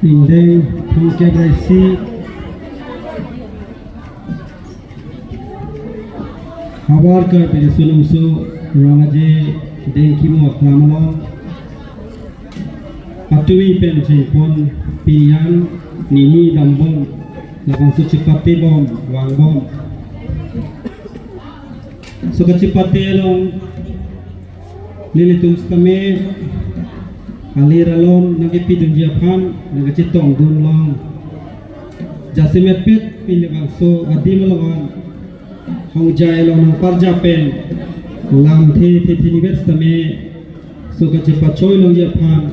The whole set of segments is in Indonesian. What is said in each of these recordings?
Indeng Pungke Gracie Habar Kar Piri Sulumso Ramaje Dengkimo Aklamalo Atui Penjing Pon Pilihan Nini Dambong Lapang Sucipati Bom Wang Bom Sukacipati Elong Lilitum Stame Aliralon Nagipidun Japan Nagacitong Dunlong Jasimet Pet Pinivangso Adimalongan Hong Jai Long Parjapen Lam The Tinibet Stame Sukacipachoy Long Japan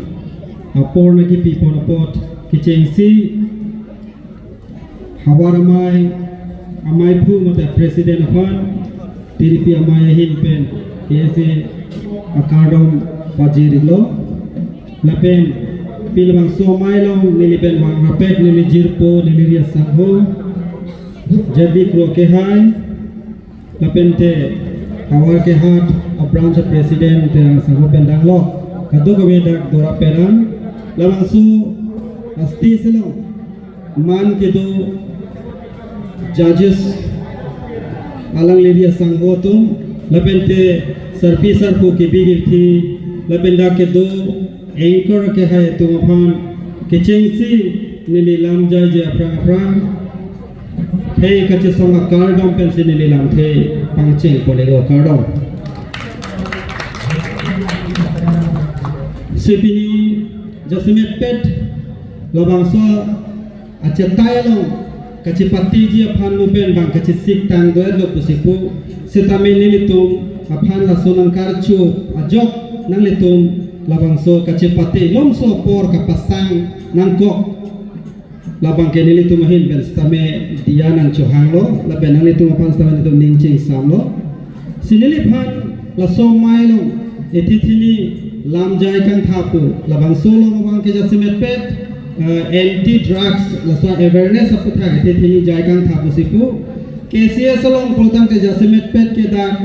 Apor Nagipi Ponapot Kichengsi Hawaramai Amai Pu Mata President Apan Tiripi Amai Hinpen Kiese Akardom Pajirilo Lapen Pilbang Somai Long Nilipen Wang Rapet Nili Jirpo Nili Ria Sangho Jadi Krokehai Lapen Te Hawar Kehat A branch of President Te Sangho Pendanglo Kaduk Wedak Dora Peran Lamang Su Asti Selong Man Kedo Judges Alang Lidia Sangho Tum Lapen Te Sarpi Sarpu Kibigirti Lapen Da Kedo Anchor ke hai tumapan kecengsi nili lam jaje aprang hei kace songa kardom pensi nili lam the pangcheng polego kardom sepini jasimet pet labangso ache tailong kace pati ji aphan mupen bang kace sik tang doer lo pusipu setame nili tum aphan la sonang karchu ajok nang litum Labangso kacepate lomso por kapasang nangkok labang kenili tumahin ben stame dianan chohanglo laben nang tumapan stame tu ningching samlo sinili phan la so mailo etithini lamjai kan thapu labangso lo mabang ke jasimet pet anti drugs la so awareness aputha etithini jai kan thapu sipu KCS long protang ke jasimet pet ke da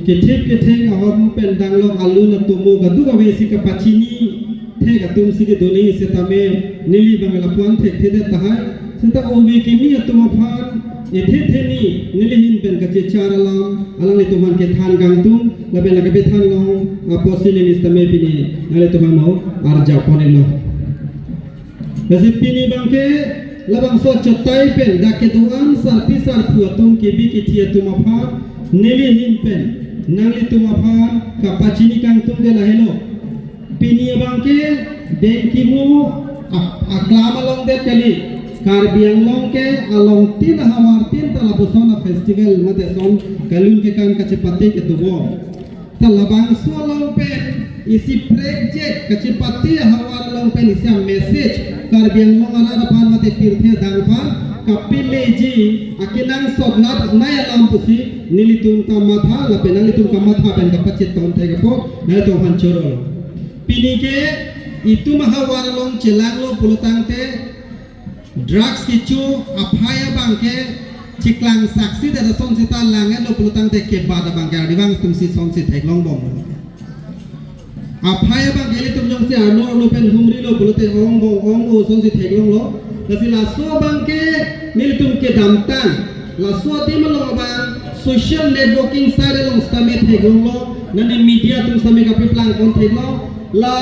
Ketip keteng ahor mu pendang lo alu na tumu gadu gawe si kapachini the gatum si ke doni setame nili bangala puan the the tahai seta owe kimi atuma phan ethe theni nili hin pen ka che charalam alang le tuman ke than gangtum labe lagabe than long aposile ni stame pini nale tuman mau arja ponelo Nasipini bangke labang so chotai pen dake duan sarpi sarpu atum kebi kitia tumapha nili hin pen nangli tumapan kapachini kantung de lahelo pini bangke dengkimu aklama long de kali karbiang long ke along tin hawar tin talabusona festival mate son kalun ke kan kacepate ke tubo talabang so long pen isi project kacepate hawar long pen isi message karbiang long ala pan mate tirthe dangpan kapileji akinang sodnat naya lampusi nilitum kamatha lape nalitum kamatha ben kapacit ton thega po nalitum hanchoro pinike itu mahawar long celang lo pulutang te drugs kichu aphaya bangke ciklang saksi da son sita lange lo pulutang te ke bada bangke adivang tumsi son sit heglong bom aphaya bangke litum jong se arno lo pen humri lo pulute ong bong ong o son sit heglong lo kasi laso bangke nilitum ke damtan laso timalong bang social networking side long stame thegong lo nani media tum stame kapi plan kon theglo la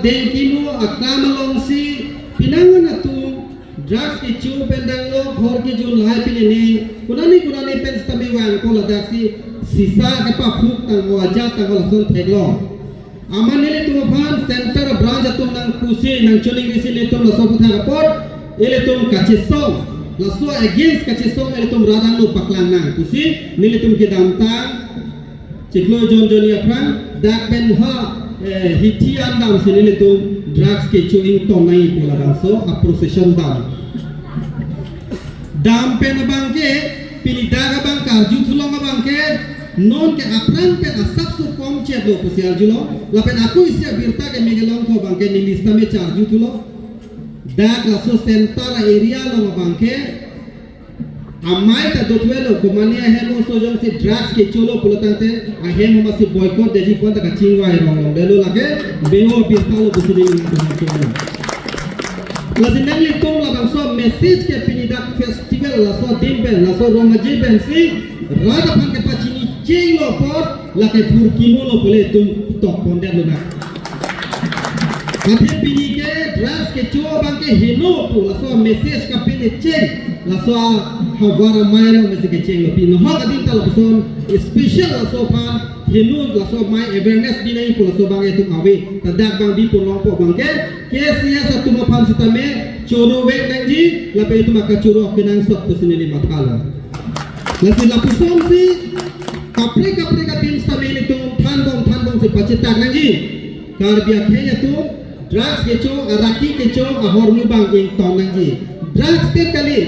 dengkimu akama long si pinangan atu drugs ki chu pendang lo ghor ki ju lai pilini kunani pen stame wan ko la daksi sisa kapa phuk tang waja tang lo son theglo amanele tum phan center branch atum nang kusi nang choling risi le tum lo sobu tha pot ele tum kachisong laso against kachisong ele tum radang lo paklang nang kusi nile tum ke damtang ciklo jon joni apran dak pen ha hiti andam sinile tum drugs ke chewing tonai pola danso a procession dam pen bangke pili daga bang karju thulong bangke non ke apran pen asap su kom che do kusial julo lapen aku isia birta ke megelong ko bangke ni lista me charju thulo dak laso center area lo bangke amai ta dotwelo kumani ahemo sojong si drugs ke cholo pulotante ahemo masi boycott deji ponta ka chingwa irong delo lage beo pistalo busini ni Lasin nang litung labang so message ke pinidak festival la so timben la so romaji bensi rada pan ke pachini cheng lo pot la ke purkimo lo pole tum tok ponder lo na. Kaphe pini ke dress ke cho bang ke hino pu la so message ka pini cheng la so hawara mai lo message ke cheng lo pino ha kadin tal person special la so pan hino la so mai awareness dinai pu la so bang etum awe tadak bang di pun lo po bang ke sia satu mapan sitame choro wek nangji lape itu maka choro kenang sok tu sinili mathala lasi lapusom si kapre ka tim sameli tu than bong si pacitak nangji kar biya khenya tu drugs ke cho araki ke cho ahor mu bang ing ton nangji drugs ke kali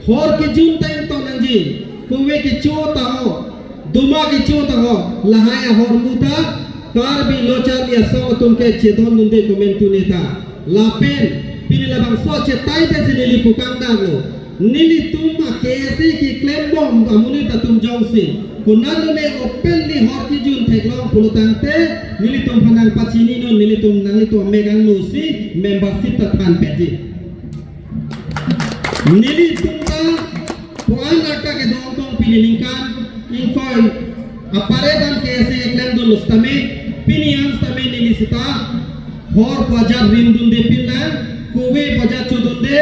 hor ke jun time ton nangji kuwe ke cho ta ho duma ke cho ta ho lahai ahor mu ta kar bi lochar biya so tum ke chedon nunde komentu neta lapen pinilabang soche taite sinili pukang daglo nili tuma kesi ki claim bomb amuni tatum jongsi kunalo ne openly horki jun theklong pulutangte nili tum phanang pachini no nili tum nali to megang nusi membership ta than peji nili tumta puan rakta ke dong pinilingkan info apare dan kesi claim do lustame pinian stame nili sita hor pajar rindun de pinang kuwe pajar chudunde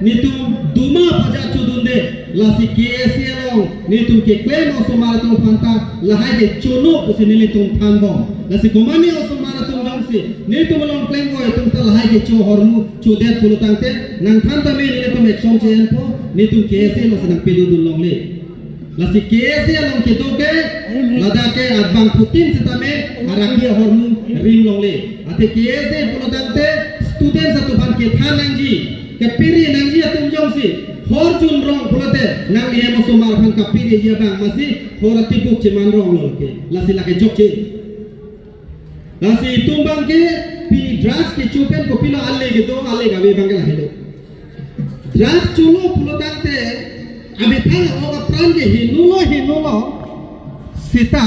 nitum duma pajar chudunde lasi KSL nitum ke claim oso marathon phanta lahai de chono usini nitum thanbom lasi komani oso marathon jongsi nitum long claim go tum ta lahai ke cho hormu chudet pulutangte nang thanta me nitum action chen po nitum KSL oso nang pedu dun long le lasi KSL long ke doke ladake adbang putin sitame araki hormu ring long le ate KSL pulutangte student satu ban ke than nangji ke piri nangji atum jongsi hor jun rong pulate nang lihe mo sumar phan ka piri ya bang masi hor tipuk ceman rong lol ke lasi lake jokche lasi tumbang ke pini drugs ke chupen ko pila alle ke do alle gawe bang la helo drugs chulo pulutangte abe thang oga pran ke hinulo sita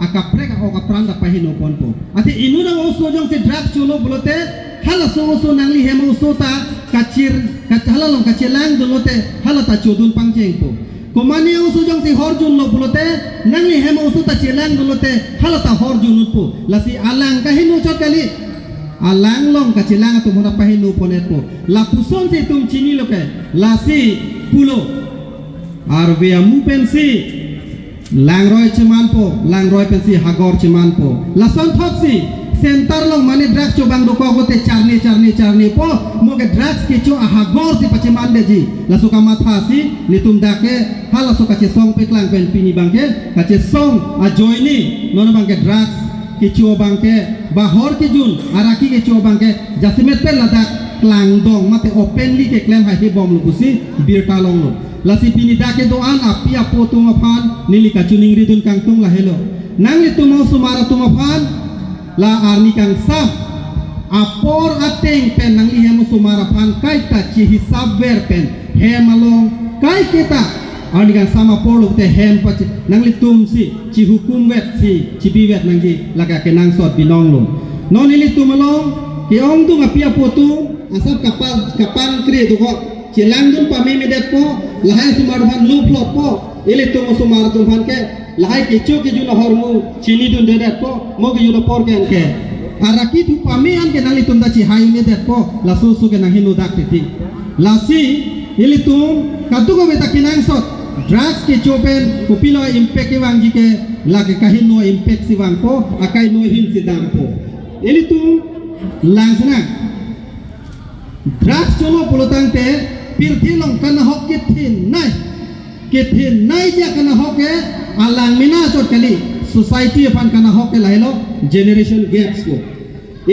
akapre ka oga pran da pahino ponpo ati inuna oso jong se drugs chulo pulate hala so nangli hemo sota kacir kachala long kacilang dulote hala ta chudun pangcheng po komani usu jong si horjun lo pulote nangli hemo sota cilang dulote hala ta horjun po lasi alang kahinu chot kali alang long kacilang tu mona pahinu ponet po la puson si tum chini lo ke lasi pulo arvia mu pensi langroy pensi hagor ceman po lason thoksi center long mani drugs cho bang doko gote charni po moge drugs ke cho ahagor si paceman beji la suka matha si nitum dake hala suka che song peklang pen pini bangke kache song a joini nono bangke drugs ke cho bangke bahor ke jun araki ke cho bangke jasimet pe ladak klang dong mate openly ke claim hai bom lu kusi bir talong lo la si pini dake doan api apo tuma phan nili ka chuning ridun kangtung la helo nang li tumo sumara tuma phan la arni kang sab apor ateng pen nang lihe mo sumara phan kai ta chi hisab ver pen hem along kai kita arni kang sama polo te hem pa nang li tum si chi hukum vet si chi bi vet nang ji laga ke nang sot binong lo non li tum along ke ong tu ngapia potu asap kapan kre tu ko chilang dun pa me medet po lahai sumar phan lu plot po ili tum sumara tum phan ke lahai kecho ke juna hormu chini dun dedet po mogi juna por ke araki tu pamean ke nali tunda chi hayu ne det po la susu ke nang hinu dak ti lasi ili tum katu ko beta kinang sot drugs ke chopen kupilo impact ke wang ji ke lage kahin no impact si wang po akai no hin si dam po ili tum langsana drugs cholo pulutang te pirthilong kana hokithin nai ja kana hoke alang mina chot kali society pan kana hoke lailo generation gaps ko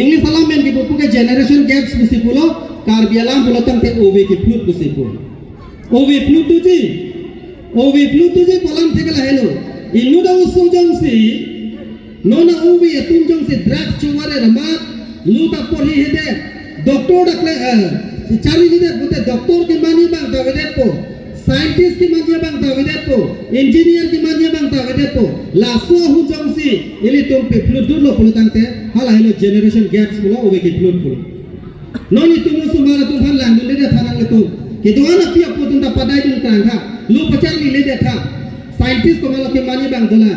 english alam men ki buku ke generation gaps kusi pulo kar bialam pulotang te ove ki flut kusi pulo ove flut tu ji palam te kala hello inu da usu jong si nona ove etum jong si drugs choware ramat luta porhi hede doctor dakle chari hede bote doctor ke mani bang da vedet po scientist की मांझे बंगता विदेत को इंजीनियर की मांझे बंगता विदेत को लासो हुजंग सी इली तुम पे फ्लूट दूर लो फ्लूट अंते हाला हेलो जनरेशन गैप्स बोला ओवे की फ्लूट बोला noni tumu sumara tu phan lang le de thanang le tu kitu ana pia putun da padai dun kan tha lu pachang li le de tha scientist ko malo ke mani bang dola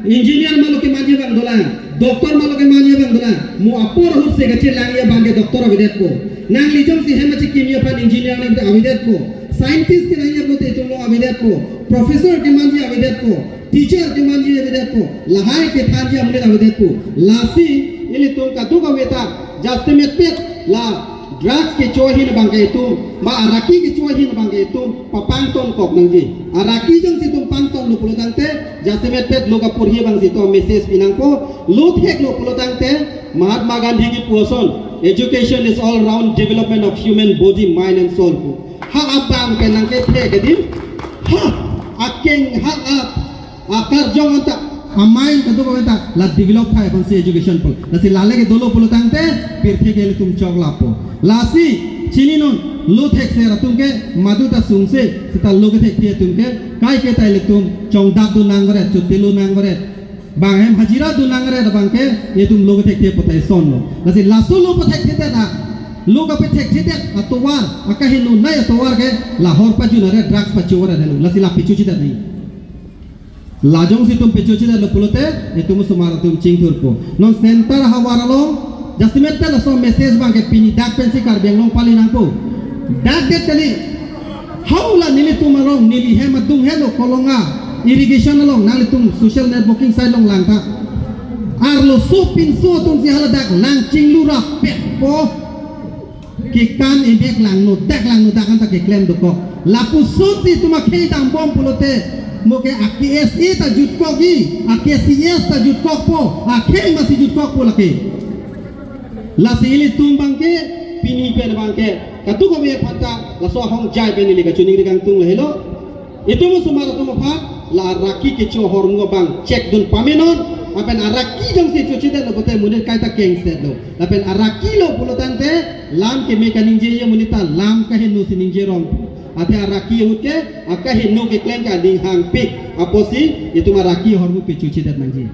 engineer malo ke mani bang dola doktor malo ke mani bang dola mu apor hur se gache lang ya bang ke doktor avidet ko nang li jom si hema chi kimia pan engineer ne avidet ko scientist ke nang ya bote tumu avidet ko professor ke mani avidet ko teacher ke mani avidet ko lahai ke thanji amne avidet ko lasi ili tum ka tu ka weta jaste met pet la drugs ke chohin bangke itu ma araki ke chohin bangke itu papang ton kok nangji araki jang situm pangton lu pulo tangte jasemet pet lu ka purhi bang situ message pinang ko lu thek lu pulo tangte Mahatma Gandhi ki puason education is all round development of human body mind and soul ko ha abang ke nang ke the ke din ha akeng ha akar jong anta amain kadu ko beta la develop thai kon si education pol lasi lale ke dolo pulo tangte pir the ke tum chok lapo lasi chini non lu thek se ratum ke madu ta sung se sita lu ke thek the tum ke kai ke tai le tum chong dak du nangre chutilu nangre bang hem hajira du nangre da bang ke ye tum lu ke thek the potai son lo lasi lasu lu po thek the da lu ka pe thek the atowar akahin nu nai atowar ke lahor pa ju nare drugs pa chora de lasi la pichu chita nahi lajong si tum pichu chita lo pulote ye tum sumara tum chingthur ko non center hawaralo Jasimet la so message bang ke pini dak pensi kar benglong pali nangpo dak det tali haula nili tumarong nili hema dung helo kolonga irrigation along nali tum social networking side long lang tha arlo so pin so tum si hala dak lang chinglu ra pe ko ki kan e bek lang no dak kan ta ke claim do ko la pu so si tuma khei dam bom pulote moke AKSE ta jut ko gi AKSES ta jut ko po akhei masi jut ko po lake la sili tumbang ke pini pen bangke katu ko me phata la so hong jai pen ni ka chuni ri kang tung lehelo itu mo sumara tu pha la raki ke cho hor ngo bang check dun pamenon apen araki jong si chuchi de lo bote munit kai ta keng set lo apen araki lo pulotan te lam ke me ka ninje ye munita lam ka henu si ninje rong ate araki utke aka henu ke klem ka ding hang pik aposi itu maraki hor mu pe chuchi de mangji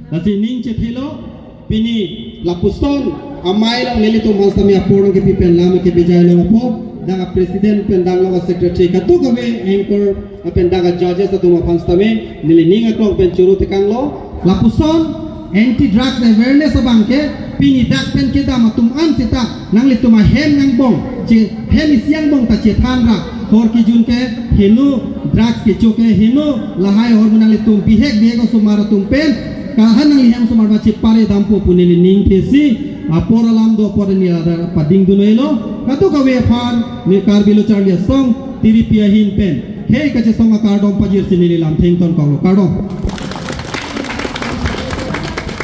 lasi ning che thelo pini lapuson amai lang nili tu mas kami apurang ke pipen lama ke bijay lang apo daga president pen daga wa secretary katu kami anchor pen daga judges atu ma fans tame nili ninga klong pen churu tekang lo lapuson anti drugs awareness abangke pini dak pen ke dama tum an sita nang li tuma hem nang bong che hem siang bong ta che than ra hor ki jun ke henu drugs ke choke henu lahai hor nang li tum bihek ko sumara tum pen kahan nang liham sumar baci pare dampu punili ning thesi apora lam do apora ni ada pading dunoilo katu kawe phan ni karbilo charlia song tiri pia hin pen hei kache songa kardom pajir sinili lam thing ton kong kardom